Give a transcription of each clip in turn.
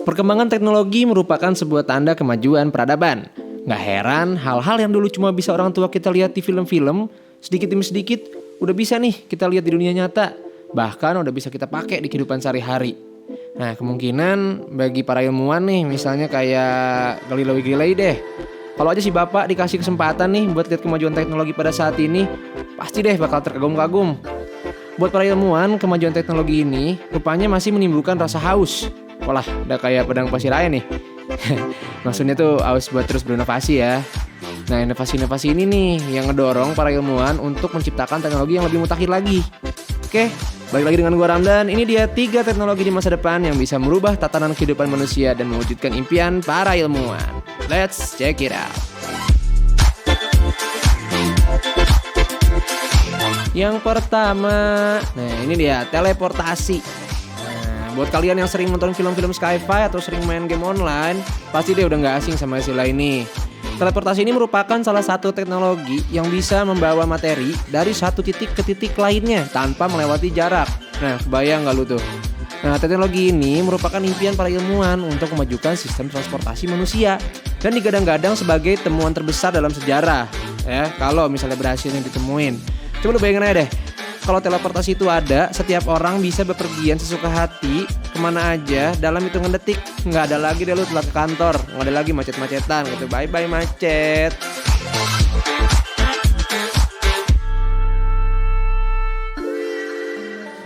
Perkembangan teknologi merupakan sebuah tanda kemajuan peradaban. Nggak heran, hal-hal yang dulu cuma bisa orang tua kita lihat di film-film, sedikit demi sedikit udah bisa nih kita lihat di dunia nyata. Bahkan udah bisa kita pakai di kehidupan sehari-hari. Nah, kemungkinan bagi para ilmuwan nih, misalnya kayak Galileo Galilei deh. Kalau aja si bapak dikasih kesempatan nih buat lihat kemajuan teknologi pada saat ini, pasti deh bakal terkagum-kagum. Buat para ilmuwan, kemajuan teknologi ini rupanya masih menimbulkan rasa haus. Walah, udah kayak pedang pasir aja nih. Maksudnya tuh haus buat terus berinovasi ya. Nah, inovasi-inovasi ini nih yang ngedorong para ilmuwan untuk menciptakan teknologi yang lebih mutakhir lagi. Oke, balik lagi dengan gua Ramdan. Ini dia 3 teknologi di masa depan yang bisa merubah tatanan kehidupan manusia dan mewujudkan impian para ilmuwan. Let's check it out. Yang pertama, nah ini dia teleportasi. Nah, buat kalian yang sering nonton film-film sci-fi atau sering main game online, pasti deh udah gak asing sama istilah ini. Teleportasi ini merupakan salah satu teknologi yang bisa membawa materi dari satu titik ke titik lainnya tanpa melewati jarak. Nah, kebayang gak lu tuh? Nah, teknologi ini merupakan impian para ilmuwan untuk memajukan sistem transportasi manusia dan digadang-gadang sebagai temuan terbesar dalam sejarah. Ya, kalau misalnya berhasil ditemuin. Coba lu bayangin aja deh, kalau teleportasi itu ada, setiap orang bisa bepergian sesuka hati kemana aja dalam hitungan detik. Nggak ada lagi deh lu telat ke kantor, nggak ada lagi macet-macetan gitu. Bye-bye macet.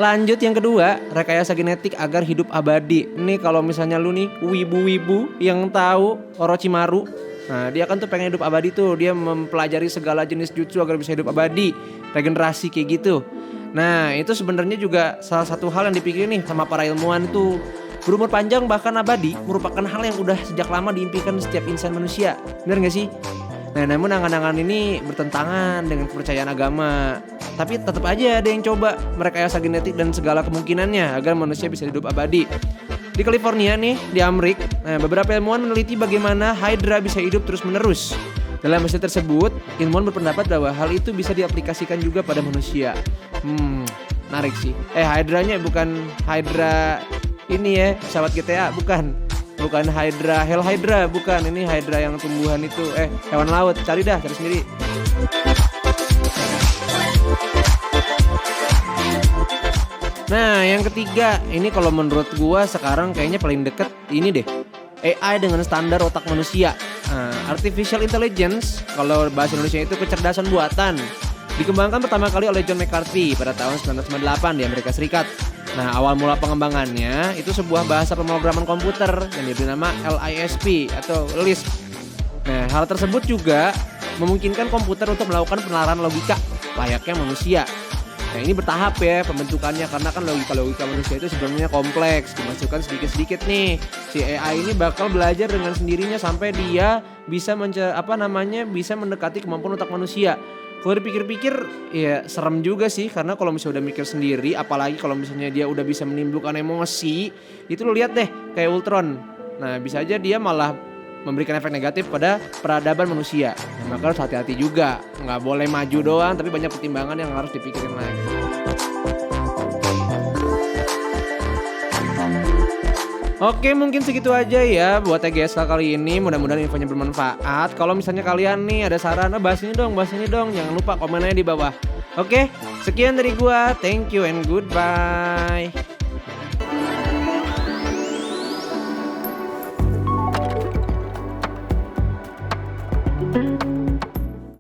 Lanjut yang kedua, rekayasa genetik agar hidup abadi. Ini kalau misalnya lu nih wibu-wibu yang tahu Orochimaru, nah dia kan tuh pengen hidup abadi tuh. Dia mempelajari segala jenis jutsu agar bisa hidup abadi, regenerasi kayak gitu. Nah itu sebenarnya juga salah satu hal yang dipikirin nih sama para ilmuwan itu. Berumur panjang bahkan abadi merupakan hal yang udah sejak lama diimpikan setiap insan manusia. Bener gak sih? Nah, namun angan-angan ini bertentangan dengan kepercayaan agama. Tapi tetap aja ada yang coba merekayasa genetik dan segala kemungkinannya agar manusia bisa hidup abadi. Di California nih, di Amerika, beberapa ilmuwan meneliti bagaimana Hydra bisa hidup terus-menerus. Dalam hasil tersebut, ilmuwan berpendapat bahwa hal itu bisa diaplikasikan juga pada manusia. Menarik sih. Hydra-nya bukan Hydra ini ya, pesawat GTA, bukan Hydra, Hell Hydra, bukan. Ini Hydra yang tumbuhan itu, hewan laut. Cari sendiri. Nah, yang ketiga, ini kalau menurut gua sekarang kayaknya paling deket ini deh. AI dengan standar otak manusia. Artificial Intelligence, kalau bahasa Indonesia itu kecerdasan buatan. Dikembangkan pertama kali oleh John McCarthy pada tahun 1998 di Amerika Serikat. Nah, awal mula pengembangannya itu sebuah bahasa pemrograman komputer yang diberi nama LISP atau LISP. Nah, hal tersebut juga memungkinkan komputer untuk melakukan penalaran logika layaknya manusia. Nah, ini bertahap ya pembentukannya karena kan logika manusia itu sebenarnya kompleks, dimasukkan sedikit-sedikit nih. Si AI ini bakal belajar dengan sendirinya sampai dia bisa bisa mendekati kemampuan otak manusia. Kalau dipikir-pikir ya serem juga sih, karena kalau misalnya udah mikir sendiri, apalagi kalau misalnya dia udah bisa menimbulkan emosi, itu lo lihat deh kayak Ultron. Nah, bisa aja dia malah memberikan efek negatif pada peradaban manusia. Nah, maka harus hati-hati juga, nggak boleh maju doang, tapi banyak pertimbangan yang harus dipikirin lagi. Oke, mungkin segitu aja ya buat TGS kali ini. Mudah-mudahan infonya bermanfaat. Kalau misalnya kalian nih ada saran, bahas ini dong. Jangan lupa komen aja di bawah. Oke, sekian dari gua. Thank you and goodbye.